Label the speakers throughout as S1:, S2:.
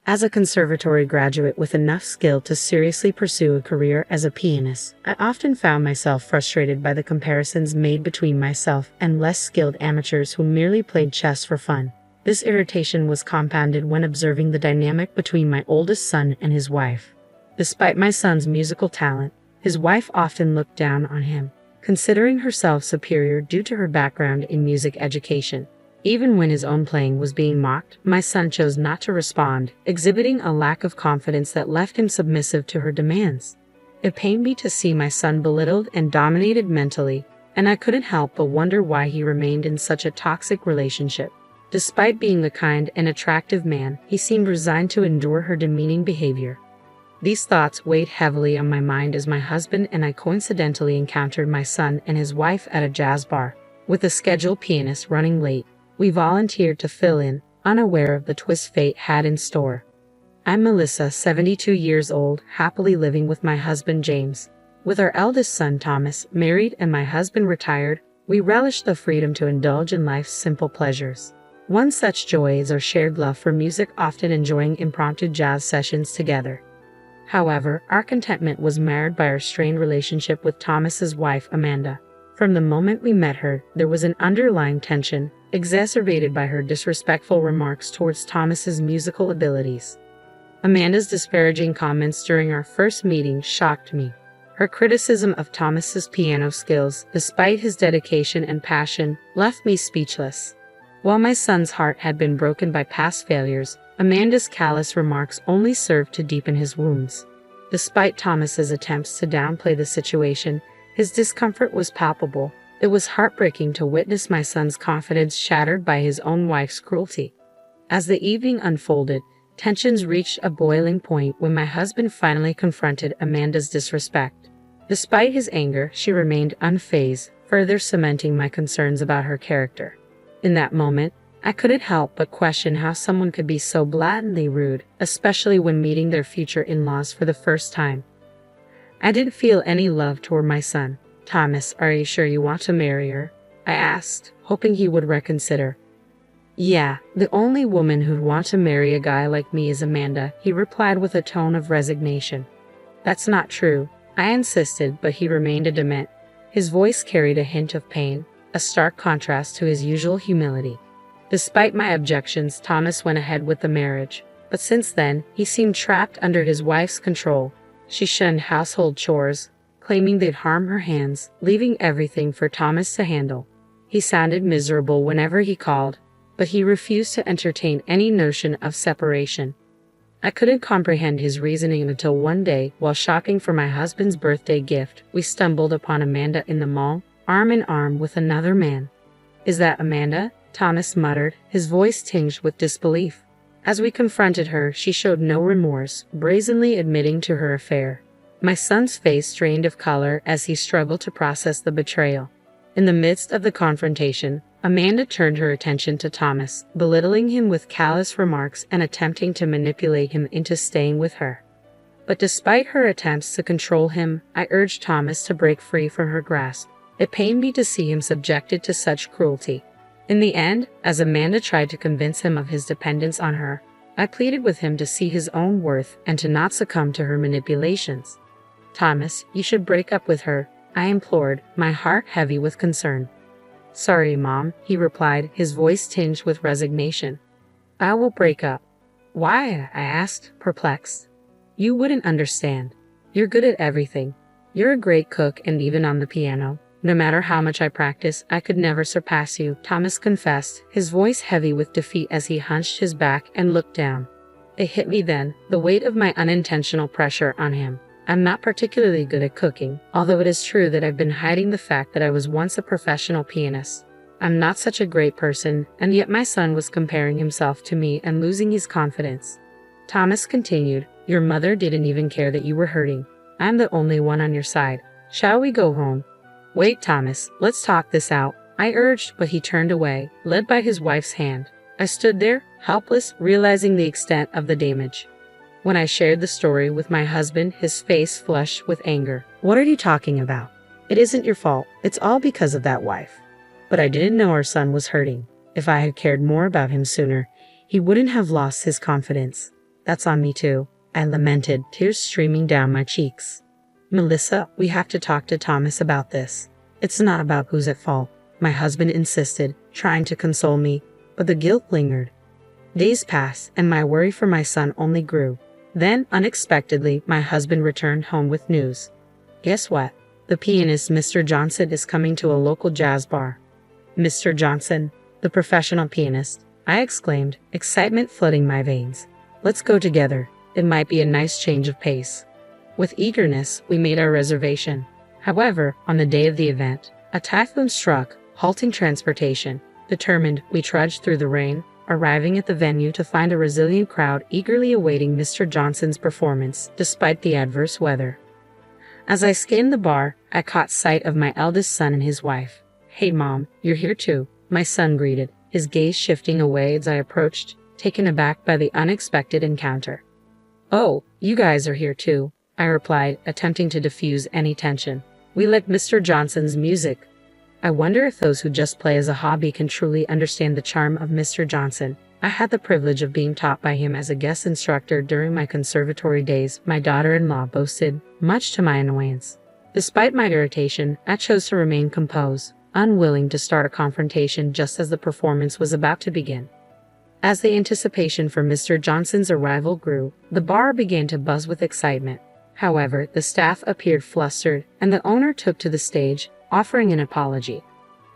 S1: As a conservatory graduate with enough skill to seriously pursue a career as a pianist, I often found myself frustrated by the comparisons made between myself and less skilled amateurs who merely played chess for fun. This irritation was compounded when observing the dynamic between my oldest son and his wife. Despite my son's musical talent, his wife often looked down on him, considering herself superior due to her background in music education. Even when his own playing was being mocked, my son chose not to respond, exhibiting a lack of confidence that left him submissive to her demands. It pained me to see my son belittled and dominated mentally, and I couldn't help but wonder why he remained in such a toxic relationship. Despite being the kind and attractive man, he seemed resigned to endure her demeaning behavior. These thoughts weighed heavily on my mind as my husband and I coincidentally encountered my son and his wife at a jazz bar. With the scheduled pianist running late, we volunteered to fill in, unaware of the twist fate had in store. I'm Melissa, 72 years old, happily living with my husband James. With our eldest son Thomas, married, and my husband retired, we relish the freedom to indulge in life's simple pleasures. One such joy is our shared love for music, often enjoying impromptu jazz sessions together. However, our contentment was marred by our strained relationship with Thomas's wife Amanda. From the moment we met her, there was an underlying tension, exacerbated by her disrespectful remarks towards Thomas's musical abilities. Amanda's disparaging comments during our first meeting shocked me. Her criticism of Thomas's piano skills, despite his dedication and passion, left me speechless. While my son's heart had been broken by past failures, Amanda's callous remarks only served to deepen his wounds. Despite Thomas's attempts to downplay the situation, his discomfort was palpable. It was heartbreaking to witness my son's confidence shattered by his own wife's cruelty. As the evening unfolded, tensions reached a boiling point when my husband finally confronted Amanda's disrespect. Despite his anger, she remained unfazed, further cementing my concerns about her character. In that moment, I couldn't help but question how someone could be so blatantly rude, especially when meeting their future in-laws for the first time. I didn't feel any love toward my son. "Thomas, are you sure you want to marry her?" I asked, hoping he would reconsider. "Yeah, the only woman who'd want to marry a guy like me is Amanda," he replied with a tone of resignation. "That's not true," I insisted, but he remained adamant. His voice carried a hint of pain, a stark contrast to his usual humility. Despite my objections, Thomas went ahead with the marriage, but since then, he seemed trapped under his wife's control. She shunned household chores, claiming they'd harm her hands, leaving everything for Thomas to handle. He sounded miserable whenever he called, but he refused to entertain any notion of separation. I couldn't comprehend his reasoning until one day, while shopping for my husband's birthday gift, we stumbled upon Amanda in the mall, arm in arm with another man. "Is that Amanda?" Thomas muttered, his voice tinged with disbelief. As we confronted her, she showed no remorse, brazenly admitting to her affair. My son's face drained of color as he struggled to process the betrayal. In the midst of the confrontation, Amanda turned her attention to Thomas, belittling him with callous remarks and attempting to manipulate him into staying with her. But despite her attempts to control him, I urged Thomas to break free from her grasp. It pained me to see him subjected to such cruelty. In the end, as Amanda tried to convince him of his dependence on her, I pleaded with him to see his own worth and to not succumb to her manipulations. "Thomas, you should break up with her," I implored, my heart heavy with concern. "Sorry, Mom," he replied, his voice tinged with resignation. "I will break up." "Why?" I asked, perplexed. "You wouldn't understand. You're good at everything. You're a great cook and even on the piano. No matter how much I practice, I could never surpass you," Thomas confessed, his voice heavy with defeat as he hunched his back and looked down. It hit me then, the weight of my unintentional pressure on him. I'm not particularly good at cooking, although it is true that I've been hiding the fact that I was once a professional pianist. I'm not such a great person, and yet my son was comparing himself to me and losing his confidence. Thomas continued, "Your mother didn't even care that you were hurting. I'm the only one on your side. Shall we go home?" "Wait, Thomas, let's talk this out," I urged, but he turned away, led by his wife's hand. I stood there, helpless, realizing the extent of the damage. When I shared the story with my husband, his face flushed with anger. "What are you talking about? It isn't your fault. It's all because of that wife." But I didn't know our son was hurting. If I had cared more about him sooner, he wouldn't have lost his confidence. That's on me too, I lamented, tears streaming down my cheeks. Melissa, we have to talk to Thomas about this. It's not about who's at fault, my husband insisted, trying to console me, but the guilt lingered. Days passed, and my worry for my son only grew. Then, unexpectedly, my husband returned home with news. Guess what? The pianist Mr. Johnson is coming to a local jazz bar. Mr. Johnson, the professional pianist, I exclaimed, excitement flooding my veins. Let's go together. It might be a nice change of pace. With eagerness, we made our reservation. However, on the day of the event, a typhoon struck, halting transportation. Determined, we trudged through the rain, arriving at the venue to find a resilient crowd eagerly awaiting Mr. Johnson's performance, despite the adverse weather. As I scanned the bar, I caught sight of my eldest son and his wife. Hey Mom, you're here too, my son greeted, his gaze shifting away as I approached, taken aback by the unexpected encounter. Oh, you guys are here too, I replied, attempting to diffuse any tension. We like Mr. Johnson's music. I wonder if those who just play as a hobby can truly understand the charm of Mr. Johnson. I had the privilege of being taught by him as a guest instructor during my conservatory days, my daughter-in-law boasted, much to my annoyance. Despite my irritation, I chose to remain composed, unwilling to start a confrontation just as the performance was about to begin. As the anticipation for Mr. Johnson's arrival grew, the bar began to buzz with excitement. However, the staff appeared flustered, and the owner took to the stage, offering an apology.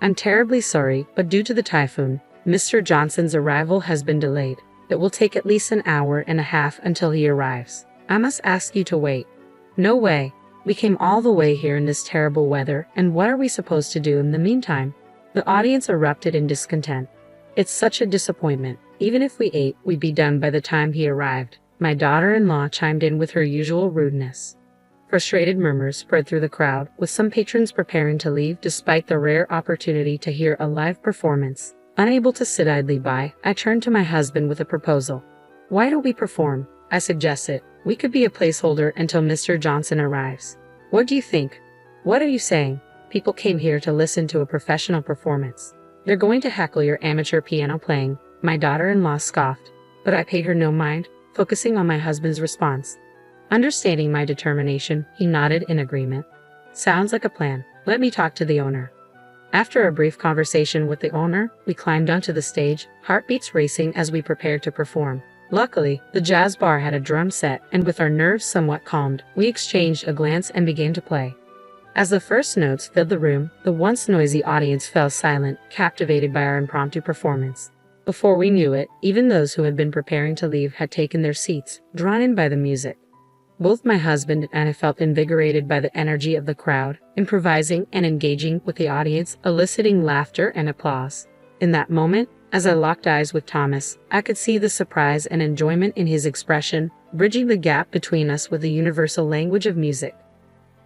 S1: I'm terribly sorry, but due to the typhoon, Mr. Johnson's arrival has been delayed. It will take at least an hour and a half until he arrives. I must ask you to wait. No way. We came all the way here in this terrible weather, and what are we supposed to do in the meantime? The audience erupted in discontent. It's such a disappointment. Even if we ate, we'd be done by the time he arrived. My daughter-in-law chimed in with her usual rudeness. Frustrated murmurs spread through the crowd, with some patrons preparing to leave despite the rare opportunity to hear a live performance. Unable to sit idly by, I turned to my husband with a proposal. Why don't we perform? I suggested. We could be a placeholder until Mr. Johnson arrives. What do you think? What are you saying? People came here to listen to a professional performance. They're going to heckle your amateur piano playing, my daughter-in-law scoffed, but I paid her no mind, focusing on my husband's response. Understanding my determination, he nodded in agreement. Sounds like a plan. Let me talk to the owner. After a brief conversation with the owner, we climbed onto the stage, heartbeats racing as we prepared to perform. Luckily, the jazz bar had a drum set, and with our nerves somewhat calmed, we exchanged a glance and began to play. As the first notes filled the room, the once noisy audience fell silent, captivated by our impromptu performance. Before we knew it, even those who had been preparing to leave had taken their seats, drawn in by the music. Both my husband and I felt invigorated by the energy of the crowd, improvising and engaging with the audience, eliciting laughter and applause. In that moment, as I locked eyes with Thomas, I could see the surprise and enjoyment in his expression, bridging the gap between us with the universal language of music.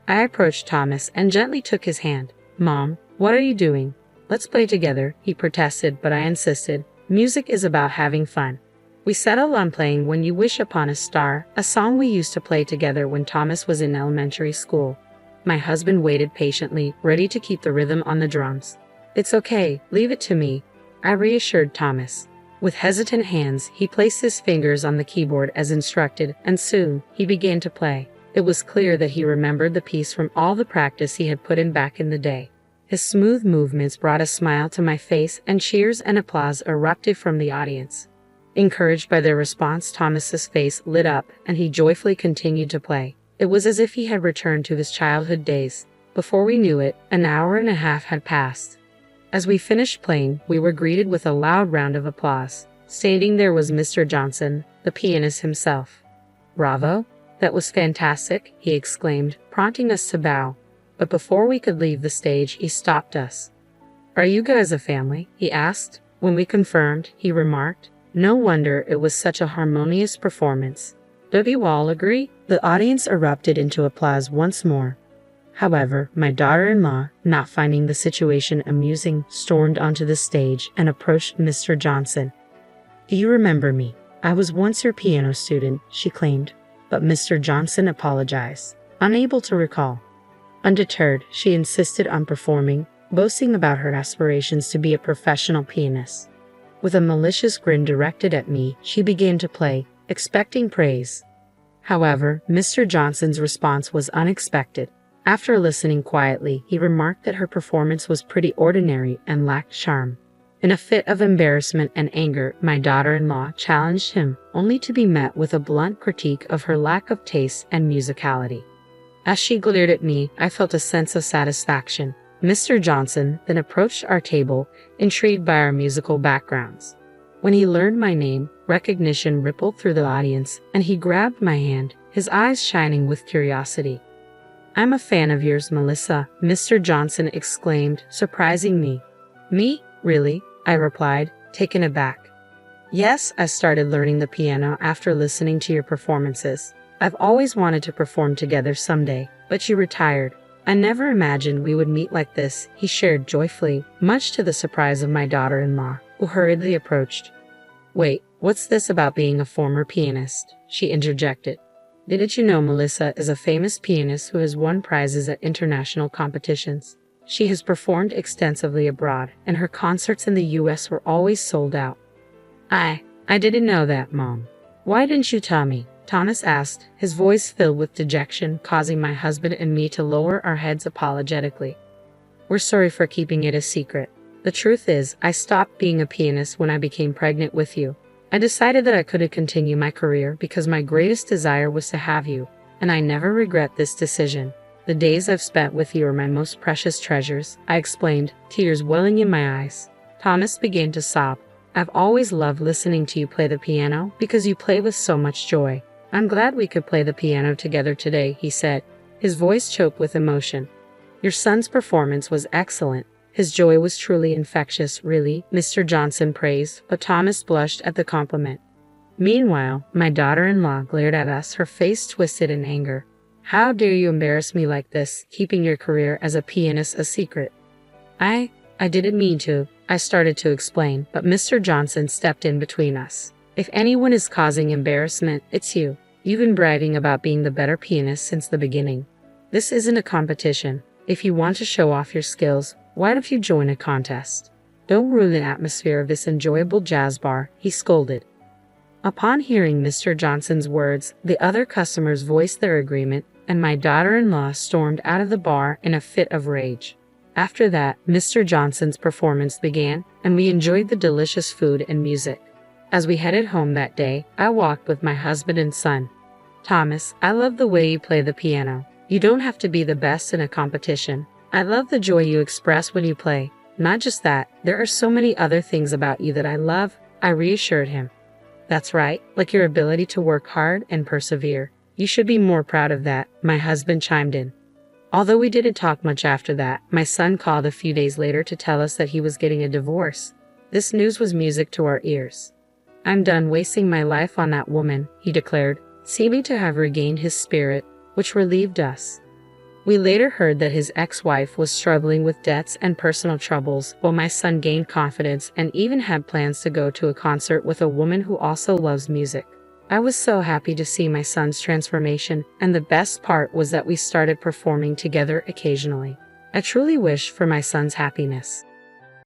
S1: I approached Thomas and gently took his hand. Mom, what are you doing? Let's play together, he protested, but I insisted. Music is about having fun. We settled on playing When You Wish Upon a Star, a song we used to play together when Thomas was in elementary school. My husband waited patiently, ready to keep the rhythm on the drums. It's okay, leave it to me, I reassured Thomas. With hesitant hands, he placed his fingers on the keyboard as instructed, and soon, he began to play. It was clear that he remembered the piece from all the practice he had put in back in the day. His smooth movements brought a smile to my face, and cheers and applause erupted from the audience. Encouraged by their response, Thomas's face lit up, and he joyfully continued to play. It was as if he had returned to his childhood days. Before we knew it, an hour and a half had passed. As we finished playing, we were greeted with a loud round of applause. Standing there was Mr. Johnson, the pianist himself. Bravo! That was fantastic, he exclaimed, prompting us to bow. But before we could leave the stage, he stopped us. Are you guys a family? He asked. When we confirmed, he remarked, no wonder it was such a harmonious performance. Don't you all agree? The audience erupted into applause once more. However, my daughter-in-law, not finding the situation amusing, stormed onto the stage and approached Mr. Johnson. Do you remember me? I was once your piano student, she claimed, but Mr. Johnson apologized, unable to recall. Undeterred, she insisted on performing, boasting about her aspirations to be a professional pianist. With a malicious grin directed at me, she began to play, expecting praise. However, Mr. Johnson's response was unexpected. After listening quietly, he remarked that her performance was pretty ordinary and lacked charm. In a fit of embarrassment and anger, my daughter-in-law challenged him, only to be met with a blunt critique of her lack of taste and musicality. As she glared at me, I felt a sense of satisfaction. Mr. Johnson then approached our table, intrigued by our musical backgrounds. When he learned my name, recognition rippled through the audience, and he grabbed my hand, his eyes shining with curiosity. "I'm a fan of yours, Melissa," Mr. Johnson exclaimed, surprising me. "Me? Really?" I replied, taken aback. "Yes, I started learning the piano after listening to your performances. I've always wanted to perform together someday, but you retired. I never imagined we would meet like this," he shared joyfully, much to the surprise of my daughter-in-law, who hurriedly approached. "Wait, what's this about being a former pianist?" she interjected. "Didn't you know Melissa is a famous pianist who has won prizes at international competitions? She has performed extensively abroad, and her concerts in the US were always sold out." I didn't know that, Mom. Why didn't you tell me?" Thomas asked, his voice filled with dejection, causing my husband and me to lower our heads apologetically. "We're sorry for keeping it a secret. The truth is, I stopped being a pianist when I became pregnant with you. I decided that I couldn't continue my career because my greatest desire was to have you, and I never regret this decision. The days I've spent with you are my most precious treasures," I explained, tears welling in my eyes. Thomas began to sob. "I've always loved listening to you play the piano because you play with so much joy. I'm glad we could play the piano together today," he said, his voice choked with emotion. "Your son's performance was excellent. His joy was truly infectious, really," Mr. Johnson praised, but Thomas blushed at the compliment. Meanwhile, my daughter-in-law glared at us, her face twisted in anger. "How dare you embarrass me like this, keeping your career as a pianist a secret?" I didn't mean to," I started to explain, but Mr. Johnson stepped in between us. "If anyone is causing embarrassment, it's you. You've been bragging about being the better pianist since the beginning. This isn't a competition. If you want to show off your skills, why don't you join a contest? Don't ruin the atmosphere of this enjoyable jazz bar," he scolded. Upon hearing Mr. Johnson's words, the other customers voiced their agreement, and my daughter-in-law stormed out of the bar in a fit of rage. After that, Mr. Johnson's performance began, and we enjoyed the delicious food and music. As we headed home that day, I walked with my husband and son. "Thomas, I love the way you play the piano. You don't have to be the best in a competition. I love the joy you express when you play. Not just that, there are so many other things about you that I love," I reassured him. "That's right, like your ability to work hard and persevere. You should be more proud of that," my husband chimed in. Although we didn't talk much after that, my son called a few days later to tell us that he was getting a divorce. This news was music to our ears. "I'm done wasting my life on that woman," he declared, seeming to have regained his spirit, which relieved us. We later heard that his ex-wife was struggling with debts and personal troubles, while my son gained confidence and even had plans to go to a concert with a woman who also loves music. I was so happy to see my son's transformation, and the best part was that we started performing together occasionally. I truly wish for my son's happiness.